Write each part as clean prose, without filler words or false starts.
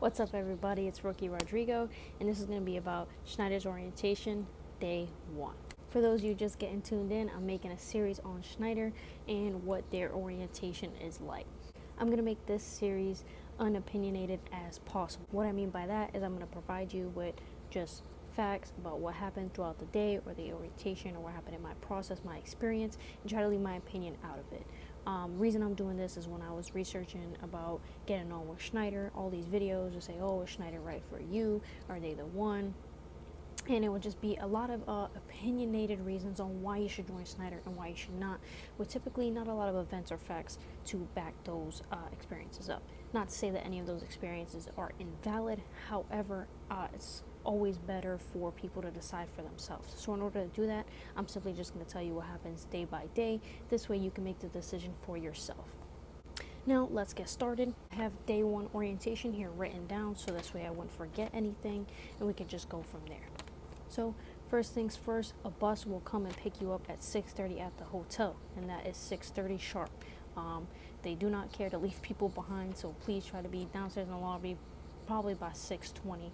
What's up, everybody? It's Rookie Rodrigo, and this is going to be about Schneider's Orientation, Day 1. For those of you just getting tuned in, I'm making a series on Schneider and what their orientation is like. I'm going to make this series unopinionated as possible. What I mean by that is I'm going to provide you with just facts about what happened throughout the day or the orientation or what happened in my process, my experience, and try to leave my opinion out of it. Reason I'm doing this is when I was researching about getting on with Schneider, all these videos would say, oh, is Schneider right for you? Are they the one? And it would just be a lot of opinionated reasons on why you should join Schneider and why you should not, with typically not a lot of events or facts to back those experiences up. Not to say that any of those experiences are invalid, however, it's always better for people to decide for themselves. So in order to do that, I'm simply just going to tell you what happens day by day. This way you can make the decision for yourself. Now let's get started. I have day 1 orientation here written down, so this way I wouldn't forget anything and we can just go from there. So first things first, a bus will come and pick you up at 6:30 at the hotel, and that is 6:30 sharp. They do not care to leave people behind, so please try to be downstairs in the lobby probably by 6:20.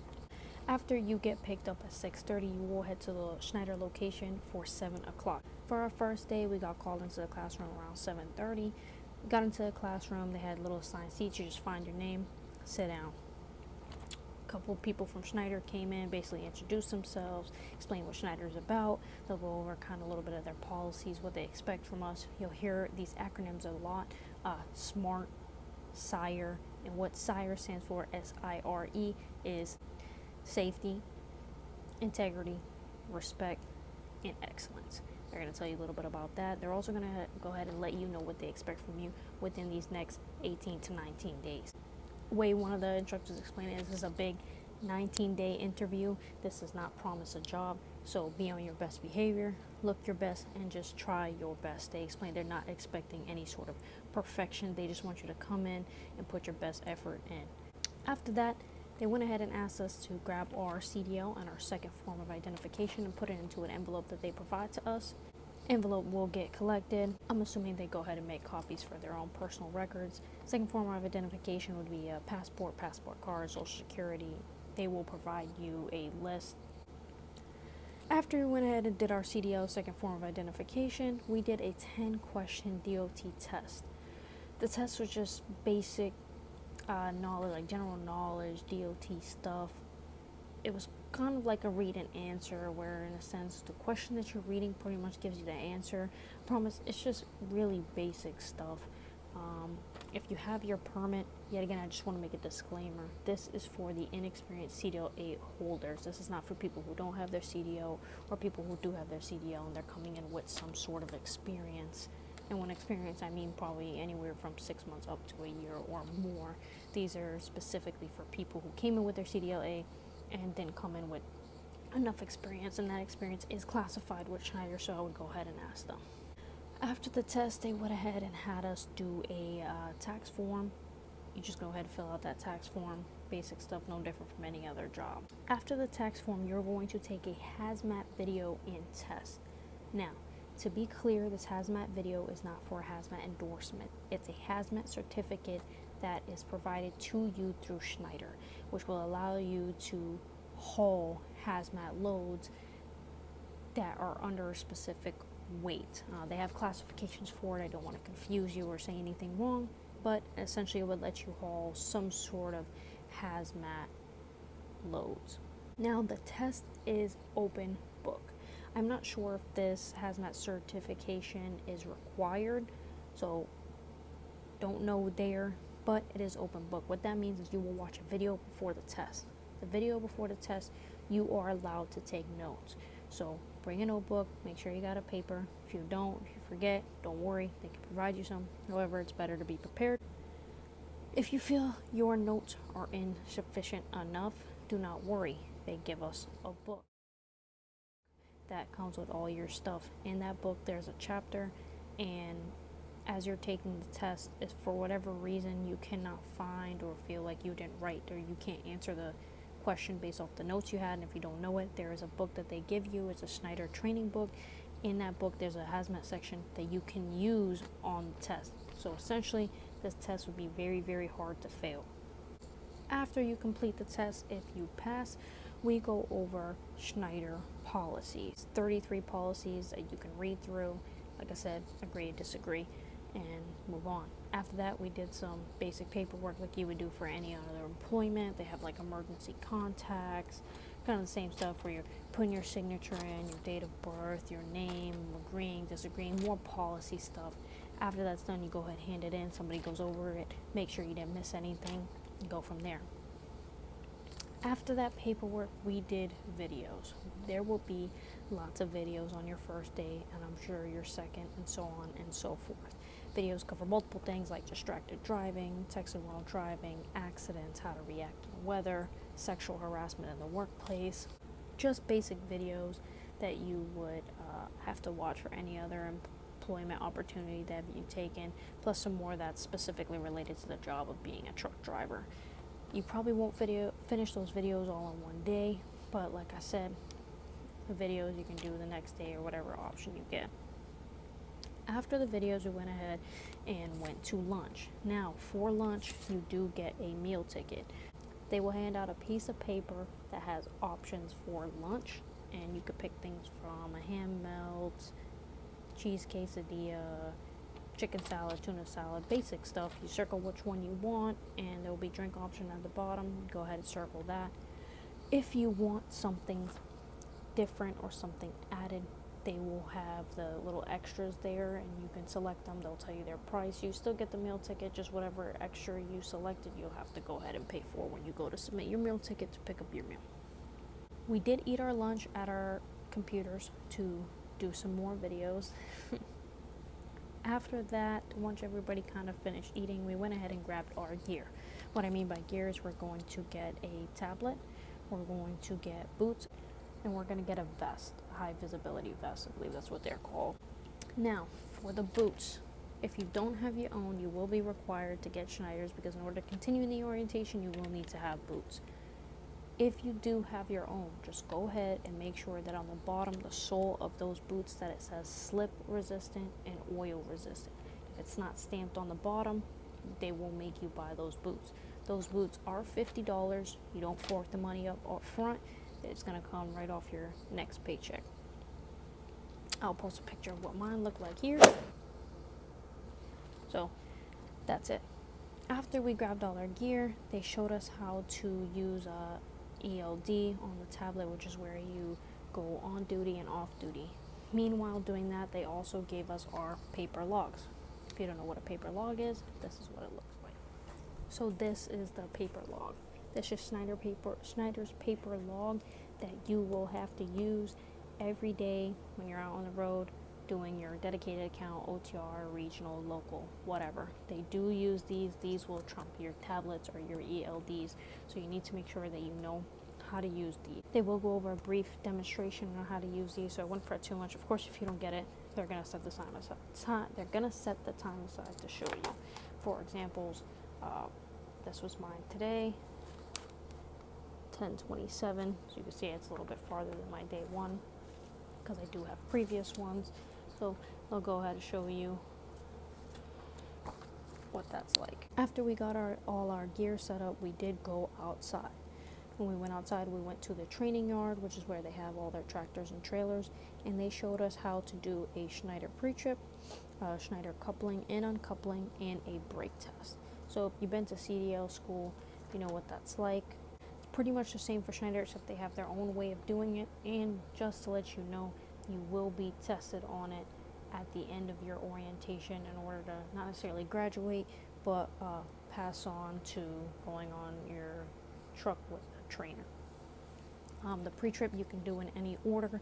After you get picked up at 6:30, you will head to the Schneider location for 7 o'clock. For our first day, we got called into the classroom around 7:30. We got into the classroom, they had little assigned seats. You just find your name, sit down. A couple of people from Schneider came in, basically introduced themselves, explain what Schneider is about. They'll go over kind of a little bit of their policies, what they expect from us. You'll hear these acronyms a lot, SMART, SIRE, and what SIRE stands for, S-I-R-E, is safety, integrity, respect, and excellence. They're going to tell you a little bit about that. They're also going to go ahead and let you know what they expect from you within these next 18 to 19 days. Way one of the instructors explained it, this is a big 19-day interview. This does not promise a job, so be on your best behavior, look your best, and just try your best. They explain they're not expecting any sort of perfection. They just want you to come in and put your best effort in. After that, they went ahead and asked us to grab our CDL and our second form of identification and put it into an envelope that they provide to us. Envelope will get collected. I'm assuming they go ahead and make copies for their own personal records. Second form of identification would be a passport card, social security. They will provide you a list. After we went ahead and did our CDL, second form of identification, we did a 10-question DOT test. The test was just basic knowledge, like general knowledge, DOT stuff. It was kind of like a read and answer, where in a sense the question that you're reading pretty much gives you the answer. I promise, it's just really basic stuff. If you have your permit, yet again, I just want to make a disclaimer. This is for the inexperienced CDL 8 holders. This is not for people who don't have their CDL or people who do have their CDL and they're coming in with some sort of experience. And when experience, I mean probably anywhere from 6 months up to a year or more. These are specifically for people who came in with their CDLA and didn't come in with enough experience, and that experience is classified with Schneider, so I would go ahead and ask them. After the test, they went ahead and had us do a tax form. You just go ahead and fill out that tax form. Basic stuff, no different from any other job. After the tax form, you're going to take a Hazmat video and test. Now, to be clear, this Hazmat video is not for a Hazmat endorsement. It's a Hazmat certificate that is provided to you through Schneider, which will allow you to haul Hazmat loads that are under a specific weight. They have classifications for it. I don't want to confuse you or say anything wrong, but essentially it would let you haul some sort of Hazmat loads. Now the test is open book. I'm not sure if this Hazmat certification is required, so don't know there, but it is open book. What that means is you will watch a video before the test. The video before the test, you are allowed to take notes. So bring a notebook, make sure you got a paper. If you don't, if you forget, don't worry, they can provide you some. However, it's better to be prepared. If you feel your notes are insufficient enough, do not worry. They give us a book that comes with all your stuff. In that book, there's a chapter, and as you're taking the test, if for whatever reason you cannot find or feel like you didn't write or you can't answer the question based off the notes you had, and if you don't know it, there is a book that they give you. It's a Schneider training book. In that book, there's a Hazmat section that you can use on the test. So essentially, this test would be very, very hard to fail. After you complete the test, if you pass, we go over Schneider Policies. 33 policies that you can read through. Like I said, agree, disagree, and move on. After that, we did some basic paperwork like you would do for any other employment. They have like emergency contacts, kind of the same stuff where you're putting your signature in, your date of birth, your name, agreeing, disagreeing, more policy stuff. After that's done, you go ahead, hand it in, somebody goes over it, make sure you didn't miss anything, and go from there. After that paperwork, we did videos. There will be lots of videos on your first day, and I'm sure your second, and so on and so forth. Videos cover multiple things like distracted driving, texting while driving, accidents, how to react to the weather, sexual harassment in the workplace, just basic videos that you would have to watch for any other employment opportunity that you've taken, plus some more that's specifically related to the job of being a truck driver. You probably won't finish those videos all in one day, but like I said, the videos you can do the next day or whatever option you get. After the videos, we went ahead and went to lunch. Now, for lunch, you do get a meal ticket. They will hand out a piece of paper that has options for lunch, and you could pick things from a ham melt, cheese quesadilla, chicken salad, tuna salad, basic stuff. You circle which one you want, and there will be drink option at the bottom. Go ahead and circle that. If you want something different or something added, they will have the little extras there, and you can select them. They'll tell you their price. You still get the meal ticket, just whatever extra you selected, you'll have to go ahead and pay for when you go to submit your meal ticket to pick up your meal. We did eat our lunch at our computers to do some more videos. After that, once everybody kind of finished eating, we went ahead and grabbed our gear. What I mean by gear is we're going to get a tablet, we're going to get boots, and we're going to get a vest, a high visibility vest. I believe that's what they're called. Now, for the boots, if you don't have your own, you will be required to get Schneiders, because in order to continue in the orientation, you will need to have boots. If you do have your own, just go ahead and make sure that on the bottom, the sole of those boots, that it says slip resistant and oil resistant. If it's not stamped on the bottom, they will make you buy those boots. Those boots are $50. You don't fork the money up front. It's going to come right off your next paycheck. I'll post a picture of what mine look like here. So that's it. After we grabbed all our gear, they showed us how to use ELD on the tablet, which is where you go on duty and off duty. Meanwhile, doing that, they also gave us our paper logs. If you don't know what a paper log is, this is what it looks like. So this is the paper log. This is Schneider's paper log that you will have to use every day when you're out on the road doing your dedicated account, OTR, regional, local, whatever. They do use these. These will trump your tablets or your ELDs, so you need to make sure that you know how to use these. They will go over a brief demonstration on how to use these, so I wouldn't fret too much. Of course, if you don't get it, they're gonna set the time aside. They're gonna set the time aside to show you. For examples, this was mine today, 10:27. So you can see it's a little bit farther than my day one, because I do have previous ones. So they'll go ahead and show you what that's like. After we got all our gear set up, we did go outside. When we went outside, we went to the training yard, which is where they have all their tractors and trailers, and they showed us how to do a Schneider pre-trip, Schneider coupling and uncoupling, and a brake test. So if you've been to CDL school, you know what that's like. It's pretty much the same for Schneider, except they have their own way of doing it. And just to let you know, you will be tested on it at the end of your orientation in order to not necessarily graduate, but pass on to going on your truck with a trainer. The pre-trip you can do in any order.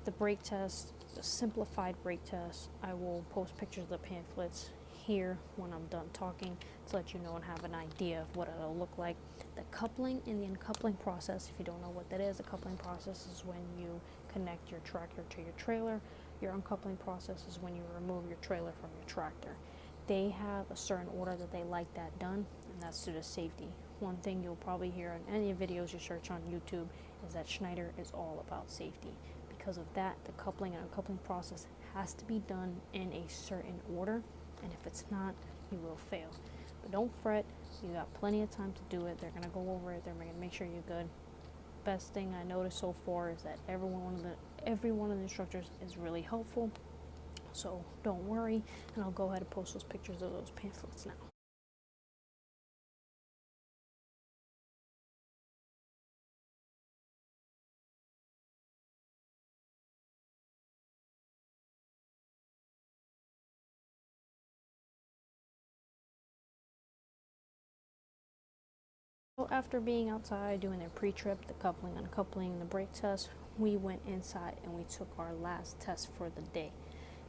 The brake test, the simplified brake test, I will post pictures of the pamphlets here when I'm done talking to let you know and have an idea of what it'll look like. The coupling and the uncoupling process, if you don't know what that is, the coupling process is when you connect your tractor to your trailer. Your uncoupling process is when you remove your trailer from your tractor. They have a certain order that they like that done, and that's due to safety. One thing you'll probably hear in any videos you search on YouTube is that Schneider is all about safety. Because of that, the coupling and uncoupling process has to be done in a certain order, and if it's not, you will fail. But don't fret, you got plenty of time to do it. They're going to go over it, they're going to make sure you're good. Best thing I noticed so far is that every one of the instructors is really helpful, so don't worry, and I'll go ahead and post those pictures of those pamphlets now. So after being outside doing their pre-trip, the coupling, uncoupling, the brake test, we went inside and we took our last test for the day.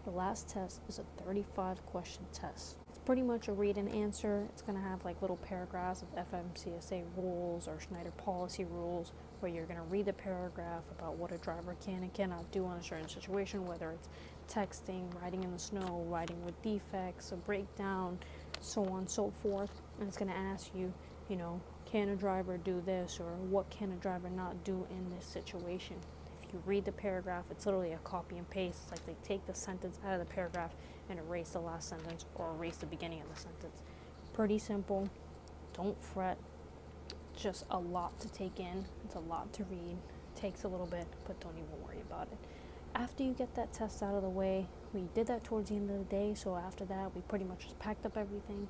The last test is a 35 question test. It's pretty much a read and answer. It's going to have like little paragraphs of FMCSA rules or Schneider policy rules, where you're going to read the paragraph about what a driver can and cannot do in a certain situation, whether it's texting, riding in the snow, riding with defects, a breakdown, so on and so forth. And it's going to ask you, you know, can a driver do this, or what can a driver not do in this situation? If you read the paragraph, it's literally a copy and paste. It's like they take the sentence out of the paragraph and erase the last sentence or erase the beginning of the sentence. Pretty simple. Don't fret. Just a lot to take in. It's a lot to read. Takes a little bit, but don't even worry about it. After you get that test out of the way, we did that towards the end of the day, so after that we pretty much just packed up everything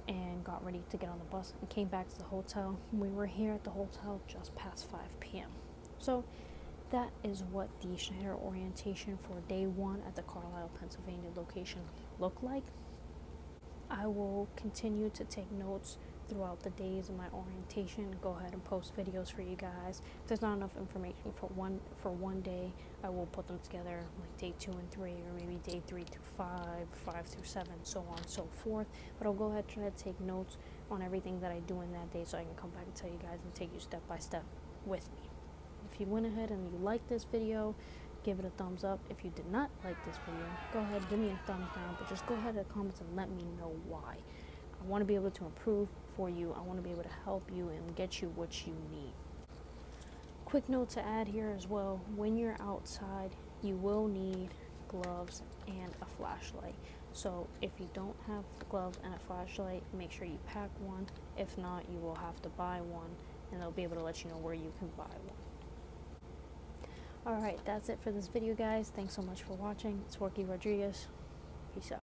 and got ready to get on the bus and came back to the hotel. We were here at the hotel just past 5 p.m. So that is what the Schneider orientation for day 1 at the Carlisle, Pennsylvania location looked like. I will continue to take notes throughout the days of my orientation. Go ahead and post videos for you guys. If there's not enough information for one day, I will put them together, like day 2 and 3, or maybe day 3 through 5 through 7, so on and so forth. But I'll go ahead and try to take notes on everything that I do in that day, so I can come back and tell you guys and take you step by step with me. If you went ahead and you liked this video, give it a thumbs up. If you did not like this video, go ahead, give me a thumbs down, but just go ahead in the comments and let me know why. I want to be able to improve for you. I want to be able to help you and get you what you need. Quick note to add here as well, when you're outside, you will need gloves and a flashlight. So if you don't have gloves and a flashlight, make sure you pack one. If not, you will have to buy one, and they'll be able to let you know where you can buy one. Alright, that's it for this video, guys. Thanks so much for watching. It's Rodrigo. Peace out.